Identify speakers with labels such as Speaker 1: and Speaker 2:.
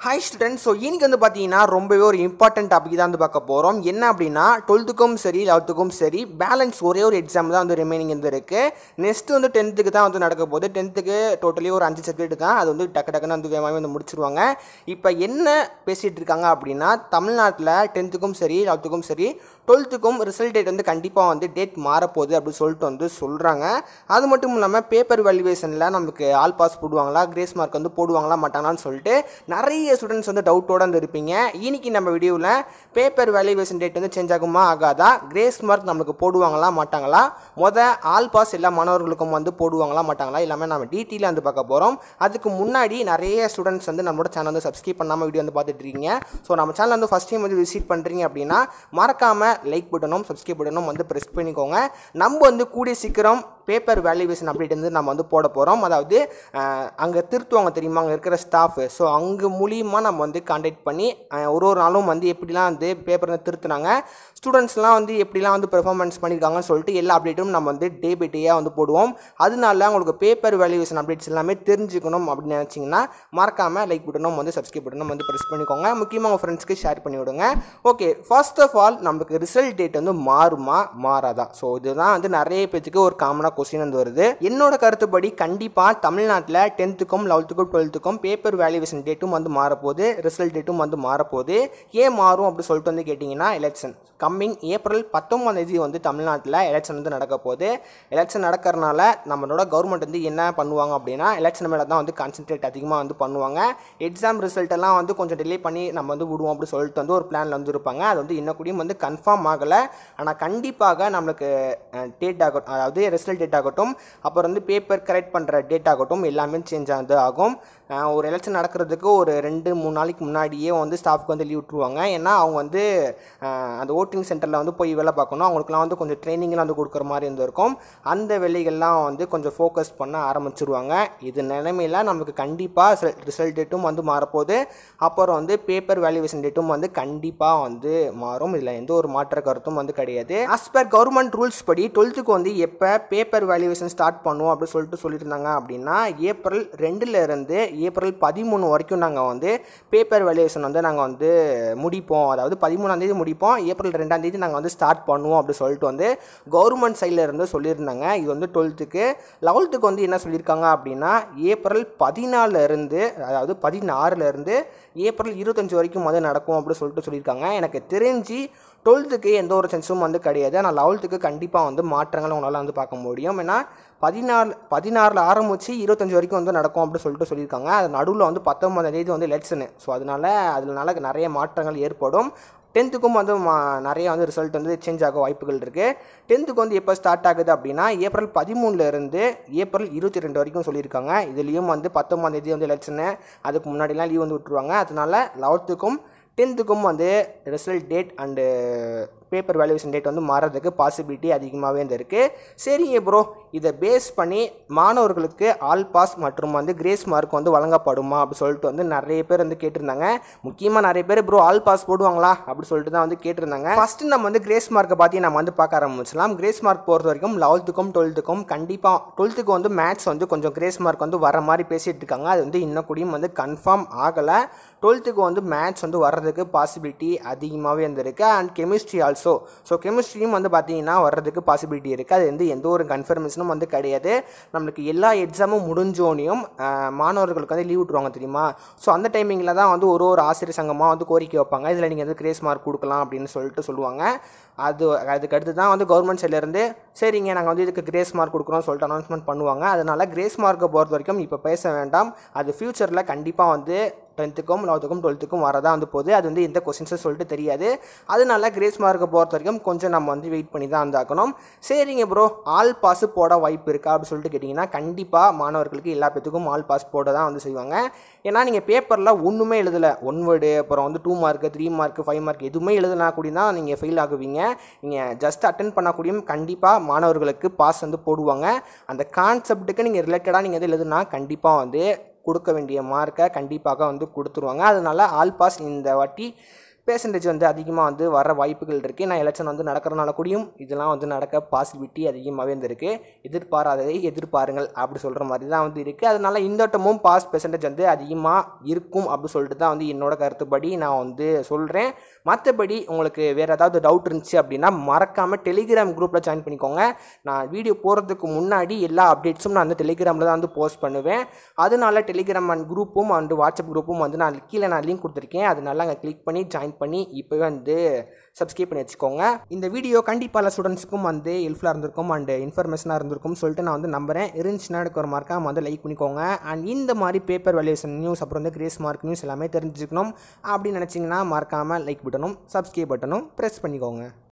Speaker 1: Hi students, so இன்னைக்கு வந்து பாத்தீங்கன்னா ரொம்பவே ஒரு இம்பார்ட்டன்ட் டாபிக் தான் வந்து பார்க்க போறோம். என்ன அப்படினா 12க்கும் சரி 11க்கும் சரி பேலன்ஸ் ஒரே ஒரு எக்ஸாம் தான் வந்து ரிமைனிங் இருக்கு. நெக்ஸ்ட் வந்து 10க்கு தான் வந்து நடக்க போகுது. 10க்கு டோட்டலி ஒரு 5 சப்ஜெக்ட் தான். அது வந்து டக்கு வந்து வேகமாவே வந்து முடிச்சிருவாங்க. இப்போ என்ன பேசிட்டு இருக்காங்க அப்படினா தமிழ்நாட்டுல 10க்கும் சரி 11க்கும் சரி 12க்கும் ரிசல்ட் டேட் வந்து கண்டிப்பா வந்து டேட் மாற போகுது அப்படி சொல்லிட்டு வந்து சொல்றாங்க. அது மட்டும் இல்லாம பேப்பர் வேல்யூவேஷன்ல நமக்கு ஆல் பாஸ் போடுவாங்களா, கிரேஸ் மார்க் வந்து போடுவாங்களா மாட்டாங்களான்னு சொல்லிட்டு நிறைய ஸ்டூடெண்ட்ஸ் வந்து டவுட்டோட வந்து இருப்பீங்க. இன்னைக்கு நம்ம வீடியோவில் பேப்பர் வேல்யூவேஷன் டேட் வந்து சேஞ்ச் ஆகுமா ஆகாதா, கிரேஸ் மார்க் நமக்கு போடுவாங்களா மாட்டாங்களா, ஆல் பாஸ் எல்லா மாணவர்களுக்கும் வந்து போடுவாங்களா மாட்டாங்களா எல்லாமே நம்ம டீட்டெயிலாக வந்து பார்க்க போகிறோம். அதுக்கு முன்னாடி நிறைய ஸ்டூடெண்ட்ஸ் வந்து நம்மளோட சேனல் வந்து சப்ஸ்கிரைப் பண்ணாமல் வீடியோ வந்து பார்த்துட்டு இருக்கீங்க. ஸோ நம்ம சேனல் வந்து ஃபஸ்ட் டைம் வந்து விசிட் பண்ணுறீங்க அப்படின்னா மறக்காமல் லைக் பட்டனும் சப்ஸ்கிரைப் பட்டனும் வந்து ப்ரெஸ் பண்ணிக்கோங்க. நம்ம வந்து கூடிய சீக்கிரம் பேப்பர் வேல்யூவேஷன் அப்டேட் வந்து நம்ம வந்து போட போகிறோம். அதாவது அங்கே திருத்துவாங்க தெரியுமா, அங்கே இருக்கிற ஸ்டாஃப். ஸோ அங்கே மூலியமாக நம்ம வந்து கான்டாக்ட் பண்ணி ஒரு நாளும் வந்து எப்படிலாம் வந்து பேப்பர் வந்து திருத்துனாங்க, ஸ்டூடெண்ட்ஸ்லாம் வந்து எப்படிலாம் வந்து பெர்ஃபார்மன்ஸ் பண்ணியிருக்காங்கன்னு சொல்லிட்டு எல்லா அப்டேட்டும் நம்ம வந்து டே பை டேயாக வந்து போடுவோம். அதனால உங்களுக்கு பேப்பர் வேல்யூவேஷன் அப்டேட்ஸ் எல்லாமே தெரிஞ்சுக்கணும் அப்படின்னு நினச்சிங்கன்னா மறக்காமல் லைக் பட்டனும் வந்து சப்ஸ்கிரைப் பட்டனும் வந்து ப்ரெஸ் பண்ணிக்கோங்க. முக்கியமாக உங்கள் ஃப்ரெண்ட்ஸ்க்கு ஷேர் பண்ணி விடுங்க. ஓகே, ஃபர்ஸ்ட் ஆஃப் ஆல் நமக்கு ரிசல்ட் டேட் வந்து மாறுமா மாறாதா? ஸோ இதுதான் வந்து நிறைய பேருக்கு ஒரு காமனாக கொஸ்டின் வந்து வருது. என்னோட கருத்துப்படி கண்டிப்பாக தமிழ்நாட்டில் 10க்கும் 11க்கும் 12க்கும் பேப்பர் வேல்யூவேஷன் டேட்டும் வந்து மாறப்போகுது, ரிசல்ட் டேட்டும் வந்து மாறப்போகுது. ஏன் மாறும் அப்படி சொல்லிட்டு வந்து கேட்டிங்கன்னா, எலெக்ஷன் கம்மிங் ஏப்ரல் 19 வந்து தமிழ்நாட்டில் எலெக்ஷன் வந்து நடக்க போகுது. எலெக்ஷன் நடக்கிறனால நம்மளோட கவர்மெண்ட் வந்து என்ன பண்ணுவாங்க அப்படின்னா எலெக்ஷன் மேலே தான் வந்து கான்சென்ட்ரேட் அதிகமாக வந்து பண்ணுவாங்க. எக்ஸாம் ரிசல்ட் எல்லாம் வந்து கொஞ்சம் டிலே பண்ணி நம்ம வந்து விடுவோம் அப்படி சொல்லிட்டு வந்து ஒரு பிளானில் வந்து இருப்பாங்க. அது வந்து இன்னும் கூடியும் வந்து கன்ஃபார்ம் ஆகலை. ஆனால் கண்டிப்பாக நம்மளுக்கு டேட் ஆகட்டும், அதாவது ரிசல்ட் டேட் ஆகட்டும், அப்புறம் வந்து பேப்பர் கரெக்ட் பண்ணுற டேட் ஆகட்டும், எல்லாமே சேஞ்ச் ஆகுது ஆகும். ஒரு எலெக்ஷன் நடக்கிறதுக்கு ஒரு 2-3 நாளைக்கு முன்னாடியே வந்து ஸ்டாஃப்க்கு வந்து லீவ் விட்டுருவாங்க. ஏன்னா அவங்க வந்து அந்த ஓட்டிங் சென்டரில் வந்து போய் வேலை பார்க்கணும். அவங்களுக்குலாம் வந்து கொஞ்சம் ட்ரைனிங்லாம் வந்து கொடுக்குற மாதிரி இருந்திருக்கும். அந்த வேலைகள்லாம் வந்து கொஞ்சம் ஃபோக்கஸ் பண்ண ஆரம்பிச்சிருவாங்க. இது நிலைமையில் நமக்கு கண்டிப்பாக ரிசல்ட் டேட்டும் வந்து மாறப்போகுது. அப்புறம் வந்து பேப்பர் வேல்யூவேஷன் டேட்டும் வந்து கண்டிப்பாக வந்து மாறும். இதில் எந்த ஒரு மாற்ற கருத்தும் வந்து கிடையாது. ஆஸ் பர் கவர்மெண்ட் ரூல்ஸ் படி 12க்கு வந்து எப்போ பேப்பர் வேல்யூவேஷன் ஸ்டார்ட் பண்ணுவோம் அப்படின்னு சொல்லிட்டு சொல்லியிருந்தாங்க அப்படின்னா ஏப்ரல் 2லேருந்து ஏப்ரல் 13 வரைக்கும் நாங்கள் வந்து பேப்பர் வேல்யூவேஷன் வந்து நாங்கள் வந்து முடிப்போம். அதாவது 13ஆம் தேதி முடிப்போம், ஏப்ரல் 2ஆம் தேதி நாங்கள் வந்து ஸ்டார்ட் பண்ணுவோம் அப்படி சொல்லிட்டு வந்து கவர்மெண்ட் சைடில் இருந்து சொல்லியிருந்தாங்க. இது வந்து 12க்கு. 11க்கு வந்து என்ன சொல்லியிருக்காங்க அப்படின்னா ஏப்ரல் 14லேருந்து அதாவது 16லேருந்து ஏப்ரல் 25 வரைக்கும் வந்து நடக்கும் அப்படின்னு சொல்லிட்டு சொல்லியிருக்காங்க. எனக்கு தெரிஞ்சு 12க்கு எந்த ஒரு சென்ஸும் வந்து கிடையாது. ஆனால் 11க்கு கண்டிப்பாக வந்து மாற்றங்களை உங்களால் வந்து பார்க்க முடியும். ஏன்னா 16 ஆரம்பித்து 25 வரைக்கும் வந்து நடக்கும் அப்படின்னு சொல்லிட்டு சொல்லியிருக்காங்க. அது நடுவில் வந்து 19ஆம் தேதி வந்து எலெக்ஷனு. ஸோ அதனால நிறைய மாற்றங்கள் ஏற்படும். 10க்கும் வந்து நிறைய வந்து ரிசல்ட் வந்து சேஞ்ச் ஆக வாய்ப்புகள் இருக்குது. 10க்கு வந்து எப்போ ஸ்டார்ட் ஆகுது அப்படின்னா ஏப்ரல் 13லேருந்து ஏப்ரல் 22 வரைக்கும் சொல்லியிருக்காங்க. இதுலேயும் வந்து 19ஆம் தேதி வந்து எலெக்ஷனு, அதுக்கு முன்னாடிலாம் லீவ் வந்து விட்டுருவாங்க. அதனால 11க்கும் 10க்கும் வந்து result date and paper valuation date வந்து மாறதுக்கு பாசிபிலிட்டி அதிகமாகவே இருக்குது. சரிங்க ப்ரோ, இதை பேஸ் பண்ணி மாணவர்களுக்கு ஆல் பாஸ் மற்றும் வந்து கிரேஸ் மார்க் வந்து வழங்கப்படுமா அப்படி சொல்லிட்டு வந்து நிறைய பேர் வந்து கேட்டிருந்தாங்க. முக்கியமாக நிறைய பேர் ப்ரோ ஆல் பாஸ் போடுவாங்களா அப்படி சொல்லிட்டு தான் வந்து கேட்டிருந்தாங்க. ஃபஸ்ட்டு நம்ம வந்து கிரேஸ் மார்க்கை பற்றி நம்ம வந்து பார்க்க ஆரம்பிச்சலாம். கிரேஸ் மார்க் பொறுத்த வரைக்கும் 11க்கும் 12க்கும் கண்டிப்பாக 12க்கு வந்து மேத்ஸ் வந்து கொஞ்சம் கிரேஸ் மார்க் வந்து வர மாதிரி பேசிகிட்டு இருக்காங்க. அது வந்து இன்னும் கூடியும் வந்து கன்ஃபார்ம் ஆகலை. 12க்கு வந்து மேத்ஸ் வந்து வர்றதுக்கு பாசிபிலிட்டி அதிகமாகவே இருந்திருக்கு. And chemistry also. ஸோ கெமிஸ்ட்ரியும் வந்து பார்த்தீங்கன்னா வர்றதுக்கு பாசிபிலிட்டி இருக்குது. அது வந்து எந்த ஒரு கன்ஃபர்மேஷனும் வந்து கிடையாது. நம்மளுக்கு எல்லா எக்ஸாமும் முடிஞ்சோனையும் மாணவர்களுக்கு வந்து லீவ் விட்டுருவாங்க தெரியுமா. ஸோ அந்த டைமிங்கில் தான் வந்து ஒரு ஆசிரியர் சங்கமாக வந்து கோரிக்கை வைப்பாங்க, இதில் நீங்கள் வந்து கிரேஸ் மார்க் கொடுக்கலாம் அப்படின்னு சொல்லிட்டு சொல்லுவாங்க. அதுக்கு அடுத்து தான் வந்து கவர்மெண்ட் சைட்லேருந்து சரிங்க நாங்கள் வந்து இதுக்கு கிரேஸ் மார்க் கொடுக்குறோம்னு சொல்லிட்டு அனௌன்ஸ்மெண்ட் பண்ணுவாங்க. அதனால் கிரேஸ் மார்க்கை பொறுத்த வரைக்கும் இப்போ பேச வேண்டாம். அது ஃப்யூச்சரில் கண்டிப்பாக வந்து 10க்கும் 11க்கும் 12க்கும் வரதான் வந்து போகுது. அது வந்து எந்த கொஸ்டின்ஸும் சொல்லிட்டு தெரியாது. அதனால கிரேஸ் மார்க்கை பொறுத்த வரைக்கும் கொஞ்சம் நம்ம வந்து வெயிட் பண்ணி தான் வந்தாக்கணும். சரிங்க ப்ரோ, ஆல் பாஸ் போட வாய்ப்பு இருக்கா அப்படின்னு சொல்லிட்டு கேட்டிங்கன்னா கண்டிப்பாக மாணவர்களுக்கு எல்லா பேத்துக்கும் ஆல் பாஸ் போட தான் வந்து செய்வாங்க. ஏன்னா நீங்கள் பேப்பரில் ஒன்றுமே எழுதலை, 1 வேர்டு அப்புறம் வந்து 2 மார்க்கு 3 மார்க்கு 5 மார்க் எதுவுமே எழுதுனா கூட தான் நீங்கள் ஃபெயில் ஆகுவீங்க. நீங்கள் ஜஸ்ட் அட்டென்ட் பண்ணக்கூடியும் கண்டிப்பாக மாணவர்களுக்கு பாஸ் வந்து போடுவாங்க. அந்த கான்செப்ட்டுக்கு நீங்கள் ரிலேட்டடாக நீங்கள் எது எழுதுனா கண்டிப்பாக வந்து கொடுக்க வேண்டிய மார்க்கை கண்டிப்பாக வந்து கொடுத்துருவாங்க. அதனால ஆல் பாஸ் இந்த வாட்டி பெர்சன்டேஜ் வந்து அதிகமாக வந்து வர வாய்ப்புகள் இருக்குது. நான் எலெக்ஷன் வந்து நடக்கிறனால கூடியும் இதெல்லாம் வந்து நடக்க பாசிபிலிட்டி அதிகமாகவே இருந்திருக்கு. எதிர்பாராததை எதிர்பாருங்கள் அப்படி சொல்கிற மாதிரி தான் வந்து இருக்குது. அதனால இந்த வட்டமும் பாஸ் பெர்சன்டேஜ் வந்து அதிகமாக இருக்கும் அப்படி சொல்லிட்டு தான் வந்து என்னோட கருத்துப்படி நான் வந்து சொல்கிறேன். மற்றபடி உங்களுக்கு வேறு ஏதாவது டவுட் இருந்துச்சு அப்படின்னா மறக்காமல் டெலிகிராம் குரூப்பில் ஜாயின் பண்ணிக்கோங்க. நான் வீடியோ போகிறதுக்கு முன்னாடி எல்லா அப்டேட்ஸும் நான் வந்து டெலிகிராமில் தான் வந்து போஸ்ட் பண்ணுவேன். அதனால டெலிகிராம் குரூப்பும் அண்ட் வாட்ஸ்அப் குரூப்பும் வந்து நான் கீழே லிங்க் கொடுத்துருக்கேன். அதனால அங்கே கிளிக் பண்ணி ஜாயின் பண்ணி இப்போவே வந்து சப்ஸ்கிரைப் பண்ணி வச்சுக்கோங்க. இந்த வீடியோ கண்டிப்பாக எல்லா ஸ்டூடெண்ட்ஸுக்கும் வந்து ஹெல்ப்ஃபுல்லாக இருந்திருக்கும் அண்ட் இன்ஃபர்மேஷனாக இருந்திருக்கும் சொல்லிட்டு நான் வந்து நம்புகிறேன். இருந்துச்சுன்னா எனக்கு ஒரு மார்க்காக வந்து லைக் பண்ணிக்கோங்க. அண்ட் இந்த மாதிரி பேப்பர் வேல்யூஷன் நியூஸ் அப்புறம் வந்து கிரேஸ் மார்க் நியூஸ் எல்லாமே தெரிஞ்சுக்கணும் அப்படின்னு நினச்சிங்கன்னா மறக்காமல் லைக் பட்டனும் சப்ஸ்கிரைப் பட்டனும் ப்ரெஸ் பண்ணிக்கோங்க.